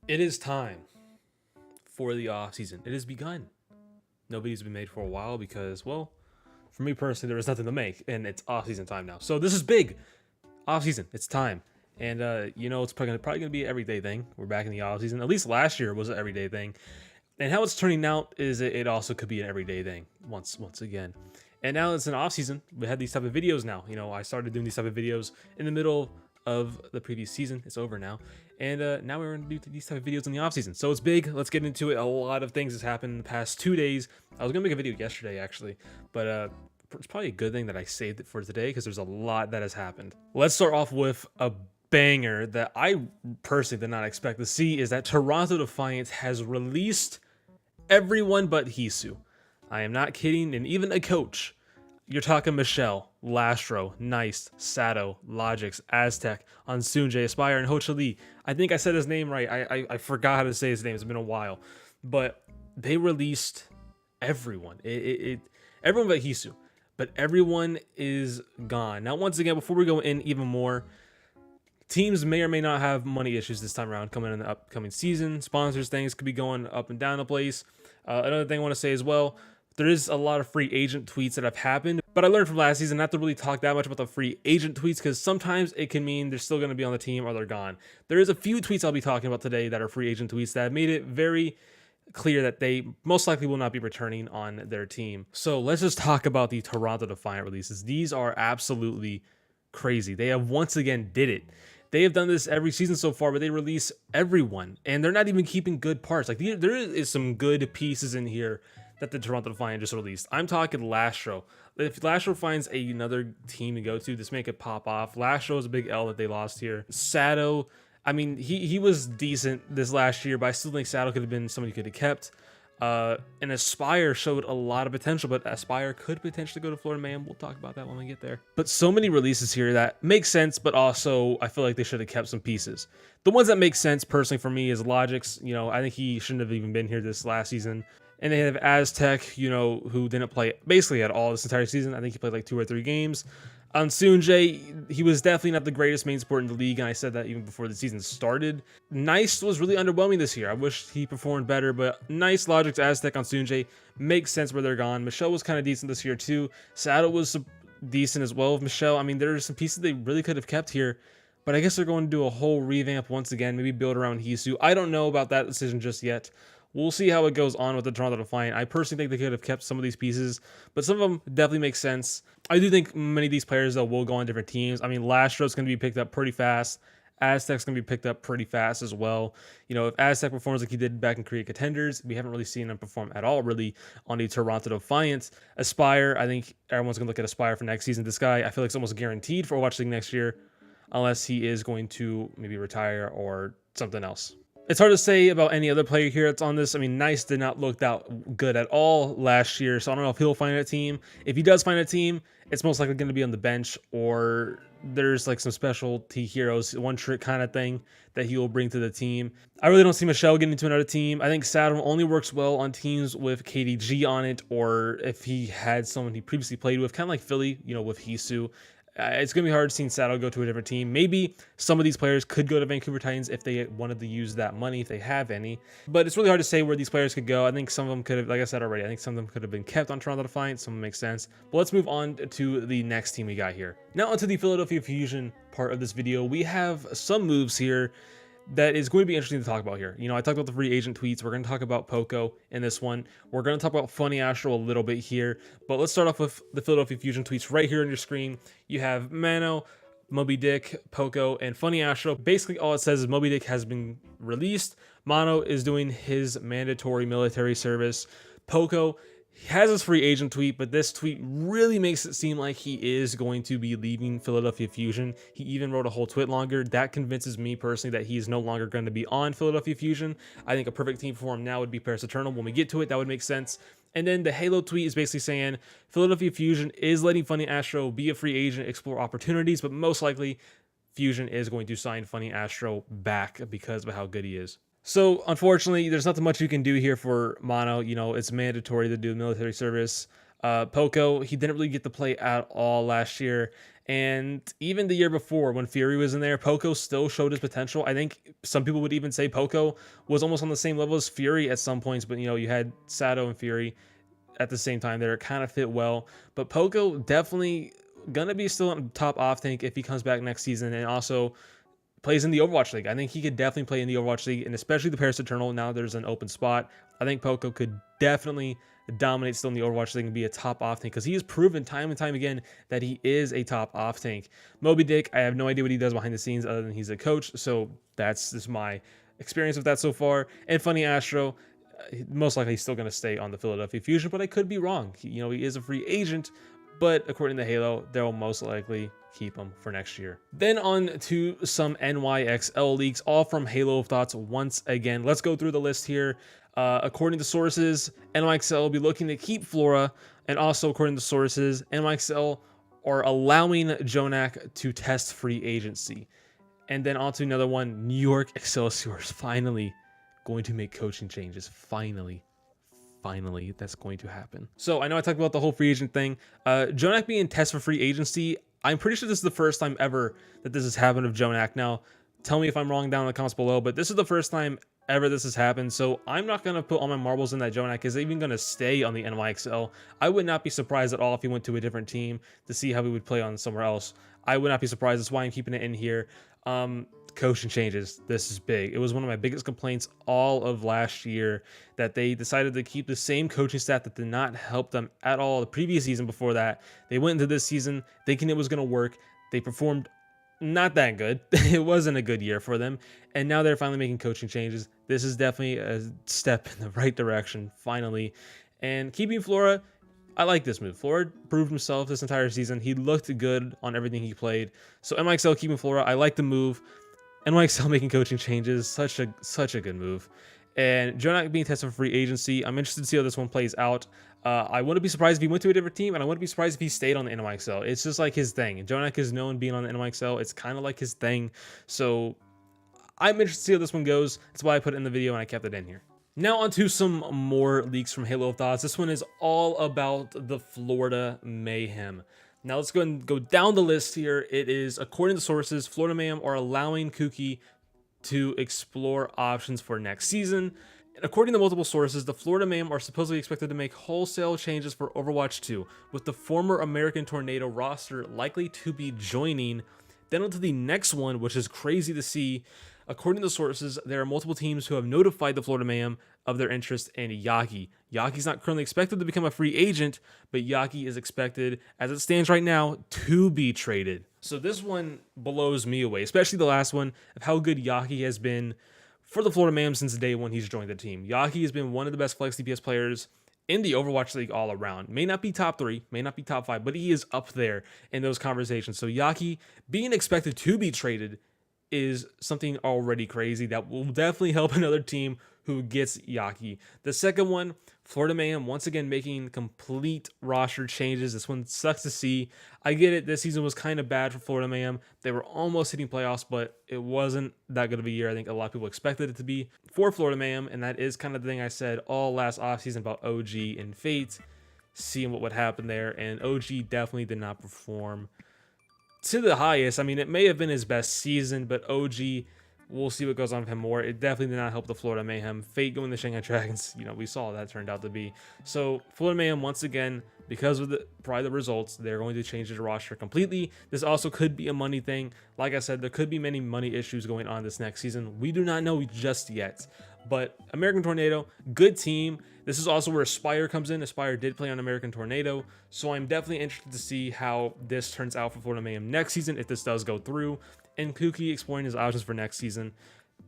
It is time for the off season. It has begun. Nobody's been made for a while because, well, for me personally, there is nothing to make, and it's off season time now. So this is big. Off season. It's time. And it's probably gonna be an everyday thing. We're back in the off season. At least last year was an everyday thing. And how it's turning out is it also could be an everyday thing once again. And now it's an off season. We had these type of videos now. I started doing these type of videos in the middle of the previous season. It's over now. And now we're going to do these type of videos in the off season. So it's big. Let's get into it. A lot of things has happened in the past 2 days. I was going to make a video yesterday, actually. But it's probably a good thing that I saved it for today because there's a lot that has happened. Let's start off with a banger that I personally did not expect to see is that Toronto Defiant has released everyone but Hisu. I am not kidding, and even a coach. You're talking Michelle, Lastro, Nice, Sato, Logix, Aztec, Onsunje, Aspire, and Ho Chi Lee. I think I said his name right. I forgot how to say his name. It's been a while. But they released everyone. Everyone but Hisu. But everyone is gone. Now, once again, before we go in even more, teams may or may not have money issues this time around coming in the upcoming season. Sponsors, things could be going up and down the place. Another thing I want to say as well, there is a lot of free agent tweets that have happened, but I learned from last season not to really talk that much about the free agent tweets because sometimes it can mean they're still going to be on the team or they're gone. There is a few tweets I'll be talking about today that are free agent tweets that made it very clear that they most likely will not be returning on their team. So let's just talk about the Toronto Defiant releases. These are absolutely crazy. They have once again did it. They have done this every season so far, but they release everyone, and they're not even keeping good parts. Like there is some good pieces in here that the Toronto Defiant just released. I'm talking Lastro. If Lastro finds another team to go to, this make it pop off. Lastro is a big L that they lost here. Sato, I mean, he was decent this last year, but I still think Sato could have been somebody who could have kept. And Aspire showed a lot of potential, but Aspire could potentially go to Florida Mayhem. We'll talk about that when we get there. But so many releases here that make sense, but also I feel like they should have kept some pieces. The ones that make sense personally for me is Logix. I think he shouldn't have even been here this last season. And they have Aztec, who didn't play basically at all this entire season. I think he played like 2 or 3 games. Onsunje, he was definitely not the greatest main support in the league, and I said that even before the season started. Nice was really underwhelming this year. I wish he performed better, but Nice, Logix, Aztec, Onsunje makes sense where they're gone. Michelle was kind of decent this year too. Sato was decent as well with Michelle. I mean, there's some pieces they really could have kept here, but I guess they're going to do a whole revamp once again, maybe build around Hisu. I don't know about that decision just yet. We'll see how it goes on with the Toronto Defiant. I personally think they could have kept some of these pieces, but some of them definitely make sense. I do think many of these players, though, will go on different teams. I mean, Lastro's going to be picked up pretty fast. Aztec's going to be picked up pretty fast as well. If Aztec performs like he did back in Korea Contenders, we haven't really seen him perform at all, really, on the Toronto Defiant. Aspire, I think everyone's going to look at Aspire for next season. This guy, I feel like it's almost guaranteed for Overwatch League next year, unless he is going to maybe retire or something else. It's hard to say about any other player here that's on this. I mean, Nice did not look that good at all last year, so I don't know if he'll find a team. If he does find a team, it's most likely going to be on the bench, or there's like some specialty heroes, one trick kind of thing that he will bring to the team. I really don't see Michelle getting into another team. I think Saturn only works well on teams with KDG on it, or if he had someone he previously played with, kind of like Philly, with Hisu. It's going to be hard seeing Sato go to a different team. Maybe some of these players could go to Vancouver Titans if they wanted to use that money, if they have any. But it's really hard to say where these players could go. I think some of them could have, like I said already, I think some of them could have been kept on Toronto Defiant. Some makes sense. But let's move on to the next team we got here. Now onto the Philadelphia Fusion part of this video. We have some moves here that is going to be interesting to talk about here. I talked about the free agent tweets. We're going to talk about Poco in this one. We're going to talk about Funny Astro a little bit here, but let's start off with the Philadelphia Fusion tweets right here on your screen. You have Mano, Moby Dick, Poco, and Funny Astro. Basically, all it says is Moby Dick has been released. Mano is doing his mandatory military service. Poco has his free agent tweet, but this tweet really makes it seem like he is going to be leaving Philadelphia Fusion. He even wrote a whole tweet longer. That convinces me personally that he is no longer going to be on Philadelphia Fusion. I think a perfect team for him now would be Paris Eternal. When we get to it, that would make sense. And then the Halo tweet is basically saying Philadelphia Fusion is letting Funny Astro be a free agent, explore opportunities, but most likely Fusion is going to sign Funny Astro back because of how good he is. So, unfortunately, there's nothing much you can do here for Mono. It's mandatory to do military service. Poco, he didn't really get to play at all last year, And even the year before, when Fury was in there, Poco still showed his potential. I think some people would even say Poco was almost on the same level as Fury at some points, but you had Sato and Fury at the same time there. It kind of fit well. But Poco definitely gonna be still on top off tank if he comes back next season, and also plays in the Overwatch League. I think he could definitely play in the Overwatch League, and especially the Paris Eternal. Now there's an open spot. I think Poco could definitely dominate still in the Overwatch League and be a top off tank, because he has proven time and time again that he is a top off tank. Moby Dick, I have no idea what he does behind the scenes other than he's a coach, so that's just my experience with that so far. And Funny Astro, most likely he's still going to stay on the Philadelphia Fusion, but I could be wrong. He is a free agent, but according to Halo, they'll most likely keep him for next year. Then on to some NYXL leaks, all from Halo Thoughts once again. Let's go through the list here. According to sources, NYXL will be looking to keep Flora, and also according to sources, NYXL are allowing Jonak to test free agency. And then on to another one, New York Excelsior is finally going to make coaching changes. Finally, that's going to happen. So I know I talked about the whole free agent thing. Jonak being test for free agency, I'm pretty sure this is the first time ever that this has happened of Jonak. Now, tell me if I'm wrong down in the comments below, but this is the first time ever this has happened, so I'm not going to put all my marbles in that Jonak is even going to stay on the NYXL. I would not be surprised at all if he went to a different team to see how he would play on somewhere else. I would not be surprised. That's why I'm keeping it in here. Coaching changes. This is big. It was one of my biggest complaints all of last year that they decided to keep the same coaching staff that did not help them at all the previous season before that. They went into this season thinking it was going to work. They performed not that good. It wasn't a good year for them. And now they're finally making coaching changes. This is definitely a step in the right direction, finally. And keeping Flora, I like this move. Flora proved himself this entire season. He looked good on everything he played. So NYXL keeping Flora, I like the move. NYXL making coaching changes, such a good move. And Jonak being tested for free agency, I'm interested to see how this one plays out. I wouldn't be surprised if he went to a different team, and I wouldn't be surprised if he stayed on the NYXL. It's just like his thing. Jonak is known being on the NYXL. It's kind of like his thing. So I'm interested to see how this one goes. That's why I put it in the video and I kept it in here. Now on to some more leaks from Halo Thoughts. This one is all about the Florida Mayhem. Now let's go and go down the list here. It is, according to sources, Florida Mayhem are allowing Kuki to explore options for next season. And according to multiple sources, the Florida Mayhem are supposedly expected to make wholesale changes for Overwatch 2, with the former American Tornado roster likely to be joining. Then onto the next one, which is crazy to see. According to sources, there are multiple teams who have notified the Florida Mayhem of their interest in Yaki. Yaki's not currently expected to become a free agent, but Yaki is expected, as it stands right now, to be traded. So this one blows me away, especially the last one, of how good Yaki has been for the Florida Mayhem since day one he's joined the team. Yaki has been one of the best flex DPS players in the Overwatch League all around. May not be top 3, may not be top 5, but he is up there in those conversations. So Yaki being expected to be traded is something already crazy that will definitely help another team who gets Yaki. The second one, Florida Mayhem once again making complete roster changes. This one sucks to see. I get it. This season was kind of bad for Florida Mayhem. They were almost hitting playoffs, but it wasn't that good of a year. I think a lot of people expected it to be for Florida Mayhem, and that is kind of the thing I said all last offseason about OG and Fate, seeing what would happen there, and OG definitely did not perform to the highest. I mean, it may have been his best season, but OG, we'll see what goes on with him more. It definitely did not help the Florida Mayhem. Fate going to Shanghai Dragons, we saw that turned out to be. So Florida Mayhem, once again, because of probably the results, they're going to change their roster completely. This also could be a money thing. Like I said, there could be many money issues going on this next season. We do not know just yet. But American Tornado, good team. This is also where Aspire comes in. Aspire did play on American Tornado, so I'm definitely interested to see how this turns out for Florida Mayhem next season, if this does go through. And Kuki exploring his options for next season.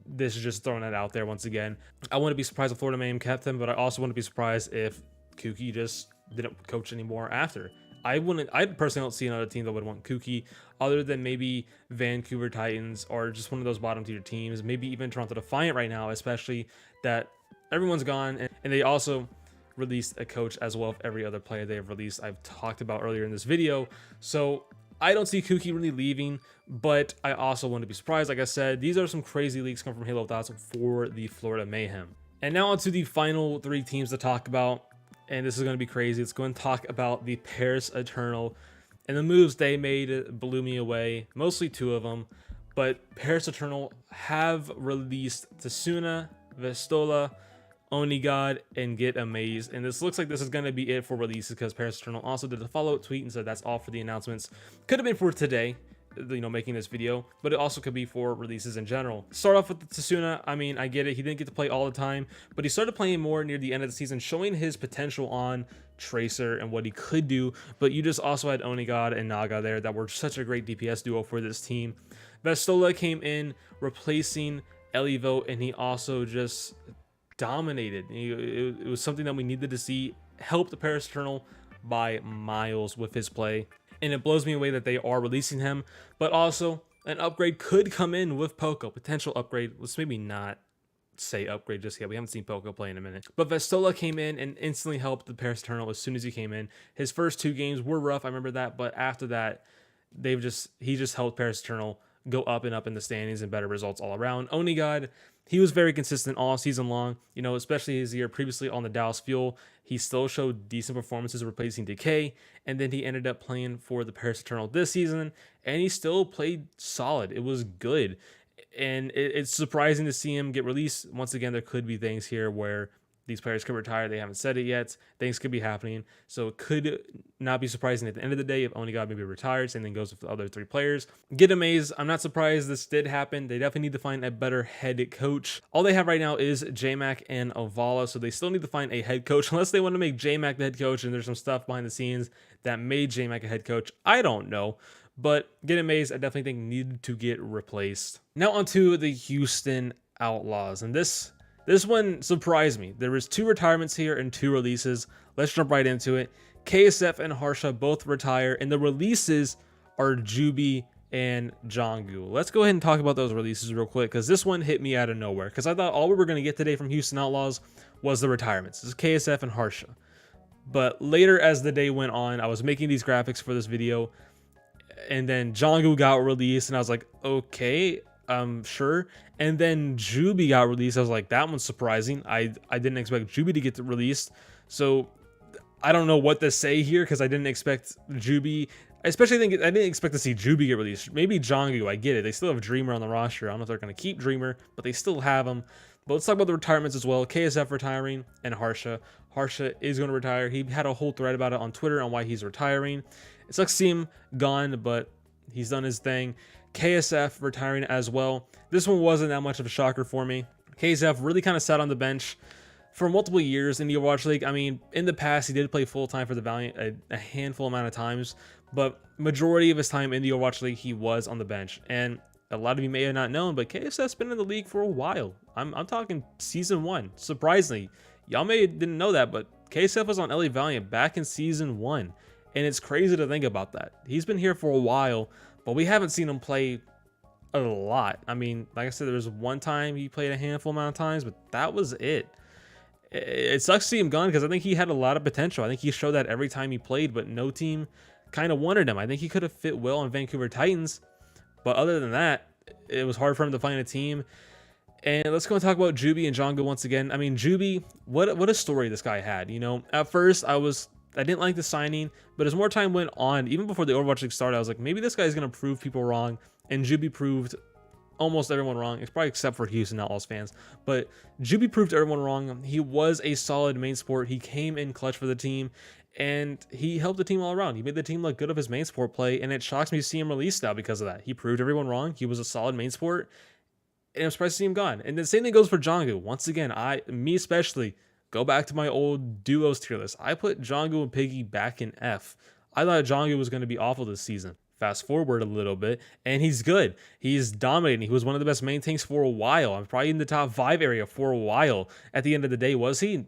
This is just throwing that out there once again. I wouldn't be surprised if Florida Mayhem kept him, but I also wouldn't be surprised if Kuki just didn't coach anymore after. I personally don't see another team that would want Kuki other than maybe Vancouver Titans or just one of those bottom tier teams, maybe even Toronto Defiant right now, especially that everyone's gone, and they also released a coach as well of every other player they have released I've talked about earlier in this video. So I don't see Kuki really leaving, but I also wouldn't be surprised. Like I said, these are some crazy leaks coming from Halo Thoughts for the Florida Mayhem. And now on to the final 3 teams to talk about, and this is going to be crazy. Let's go and talk about the Paris Eternal. And the moves they made blew me away, mostly two of them. But Paris Eternal have released Tsuna, Vestola, Onigod, and GetAmazed. And this looks like this is going to be it for releases, because Paris Eternal also did a follow-up tweet and said that's all for the announcements. Could have been for today, you know, making this video, but it also could be for releases in general. Start off with the Tsuna. I mean, I get it, he didn't get to play all the time, but he started playing more near the end of the season, showing his potential on Tracer and what he could do. But you just also had Onigod and Naga there that were such a great DPS duo for this team. Vestola came in replacing Elivo, and he also just dominated. It was something that we needed to see. Helped the Paris Eternal by miles with his play. And it blows me away that they are releasing him, but also an upgrade could come in with Poco. Potential upgrade. Let's maybe not say upgrade just yet. We haven't seen Poco play in a minute. But Vestola came in and instantly helped the Paris Eternal as soon as he came in. His first 2 games were rough, I remember that, but after that, he just helped Paris Eternal go up and up in the standings and better results all around. Onigod, he was very consistent all season long, you know, especially his year previously on the Dallas Fuel. He still showed decent performances replacing Decay, and then he ended up playing for the Paris Eternal this season, and he still played solid. It was good, and it's surprising to see him get released. Once again, there could be things here where these players could retire. They haven't said it yet. Things could be happening. So it could not be surprising at the end of the day if Onigod maybe retires and then goes with the other 3 players. GetAmazed, I'm not surprised this did happen. They definitely need to find a better head coach. All they have right now is JMac and Ovala, so they still need to find a head coach unless they want to make JMac the head coach and there's some stuff behind the scenes that made JMac a head coach. I don't know. But GetAmazed, I definitely think needed to get replaced. Now onto the Houston Outlaws, and this one surprised me. There was 2 retirements here and 2 releases. Let's jump right into it. KSF and Harsha both retire, and the releases are Juby and Jonggu. Let's go ahead and talk about those releases real quick, because this one hit me out of nowhere, because I thought all we were going to get today from Houston Outlaws was the retirements. This is KSF and Harsha. But later as the day went on, I was making these graphics for this video, and then Jonggu got released, and I was like, okay, sure. And then Juby got released. I was like, that one's surprising. I didn't expect Juby to get released. So I don't know what to say here, because I didn't expect Juby. I didn't expect to see Juby get released. Maybe Jonggu, I get it. They still have Dreamer on the roster. I don't know if they're going to keep Dreamer, but they still have him. But let's talk about the retirements as well. KSF retiring and Harsha. Harsha is going to retire. He had a whole thread about it on Twitter on why he's retiring. It sucks to see him gone, but he's done his thing. KSF retiring as well. This one wasn't that much of a shocker for me. KSF really kind of sat on the bench for multiple years in the Overwatch League. I mean, in the past, he did play full-time for the Valiant a handful amount of times, but majority of his time in the Overwatch League, he was on the bench. And a lot of you may have not known, but KSF's been in the league for a while. I'm talking Season 1. Surprisingly, y'all may didn't know that, but KSF was on LA Valiant back in Season 1. And it's crazy to think about that. He's been here for a while, but we haven't seen him play a lot. I mean, like I said, there was one time he played a handful amount of times, but that was it. It sucks to see him gone, because I think he had a lot of potential. I think he showed that every time he played, but no team kind of wanted him. I think he could have fit well on Vancouver Titans, but other than that, it was hard for him to find a team. And let's go and talk about Juby and Jonggu once again. I mean, Juby, what a story this guy had. You know, at first I didn't like the signing, but as more time went on, even before the Overwatch League started, I was like, maybe this guy's going to prove people wrong. And Juby proved almost everyone wrong. It's probably except for Houston Outlaws fans. But Juby proved everyone wrong. He was a solid main support. He came in clutch for the team, and he helped the team all around. He made the team look good of his main support play, and it shocks me to see him released now because of that. He proved everyone wrong. He was a solid main support, and I'm surprised to see him gone. And the same thing goes for Jonggu. Once again, me especially, go back to my old duos tier list. I put Jonggu and Piggy back in F. I thought Jonggu was going to be awful this season. Fast forward a little bit, and he's good. He's dominating. He was one of the best main tanks for a while. I'm probably in the top 5 area for a while. At the end of the day, was he?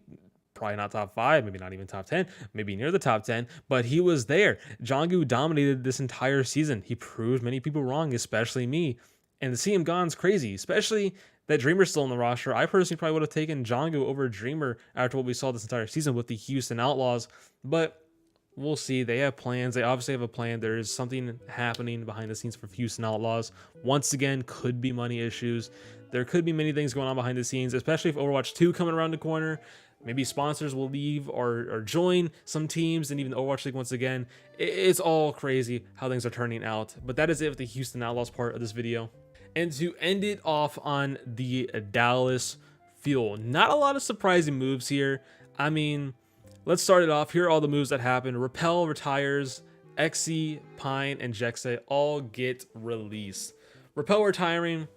Probably not top 5, maybe not even top 10, maybe near the top 10, but he was there. Jonggu dominated this entire season. He proved many people wrong, especially me. And to see him gone's crazy, especially that Dreamer's still in the roster. I personally probably would have taken Jonggu over Dreamer after what we saw this entire season with the Houston Outlaws, but we'll see. They have plans. They obviously have a plan. There is something happening behind the scenes for Houston Outlaws. Once again, could be money issues. There could be many things going on behind the scenes, especially if Overwatch 2 coming around the corner. Maybe sponsors will leave or join some teams, and even the Overwatch League once again. It's all crazy how things are turning out. But that is it with the Houston Outlaws part of this video. And to end it off on the Dallas Fuel, not a lot of surprising moves here. I mean, let's start it off. Here are all the moves that happened. Repel retires, Xe, Pine, and Jexe all get released. Repel retiring,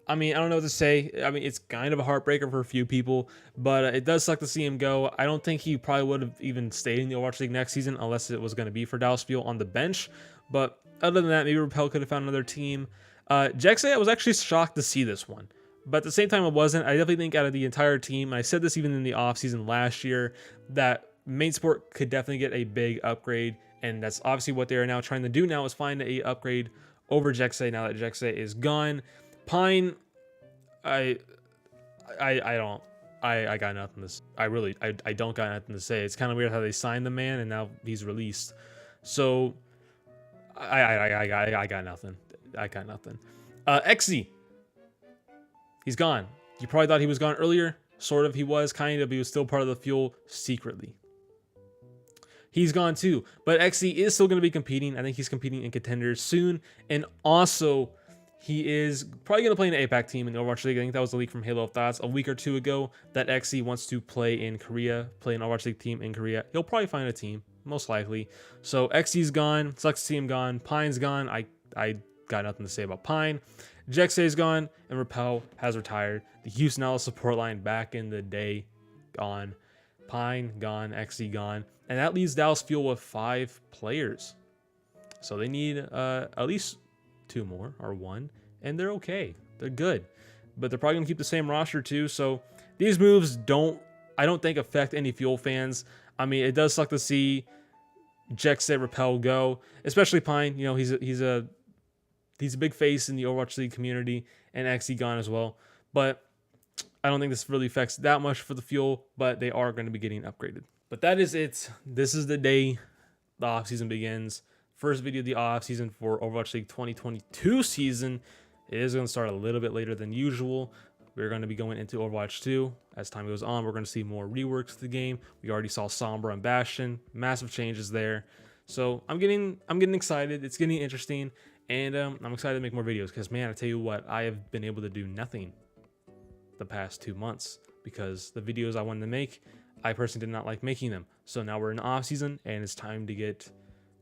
I mean, I don't know what to say. I mean, it's kind of a heartbreaker for a few people, but it does suck to see him go. I don't think he probably would have even stayed in the Overwatch League next season unless it was going to be for Dallas Fuel on the bench. But other than that, maybe Repel could have found another team. Jexe, I was actually shocked to see this one. But at the same time, it wasn't. I definitely think out of the entire team, I said this even in the offseason last year, that Main Sport could definitely get a big upgrade. And that's obviously what they are now trying to do now, is find a upgrade over Jexe now that Jexe is gone. Pine, I got nothing to say. I don't got nothing to say. It's kind of weird how they signed the man and now he's released. So I got nothing. I got nothing. Xe, he's gone. You probably thought he was gone earlier. Sort of, he was, kind of. He was still part of the Fuel secretly. He's gone too. But Xe is still going to be competing. I think he's competing in contenders soon. And also, he is probably going to play in the APAC team in the Overwatch League. I think that was the leak from Halo of Thoughts a week or two ago that Xe wants to play in Korea, play an Overwatch League team in Korea. He'll probably find a team, most likely. So Xe's gone. Sucks to see him gone. Pine's gone. I got nothing to say about Pine. Jexe's gone, and Repel has retired. The Houston Outlaws support line back in the day gone. Pine gone. Xe gone. And that leaves Dallas Fuel with 5 players. So they need at least 2 more or 1, and they're okay. They're good. But they're probably going to keep the same roster too. So these moves I don't think affect any Fuel fans. I mean, it does suck to see Jexe, Repel go, especially Pine. You know, he's a big face in the Overwatch League community, and Xe gone as well. But I don't think this really affects that much for the Fuel, but they are going to be getting upgraded. But that is it. This is the day the offseason begins. First video of the offseason for Overwatch League 2022 season. It is going to start a little bit later than usual. We're going to be going into Overwatch 2. As time goes on, we're going to see more reworks to the game. We already saw Sombra and Bastion. Massive changes there. So I'm getting excited. It's getting interesting. And I'm excited to make more videos because, man, I tell you what, I have been able to do nothing the past 2 months because the videos I wanted to make, I personally did not like making them. So now we're in the off season and it's time to get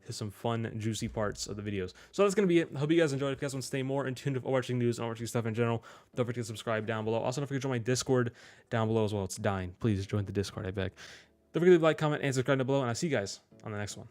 to some fun, juicy parts of the videos. So that's going to be it. I hope you guys enjoyed. If you guys want to stay more in tune with Overwatch League news and Overwatch League stuff in general, don't forget to subscribe down below. Also, don't forget to join my Discord down below as well. It's dying. Please join the Discord, I beg. Don't forget to like, comment, and subscribe down below, and I'll see you guys on the next one.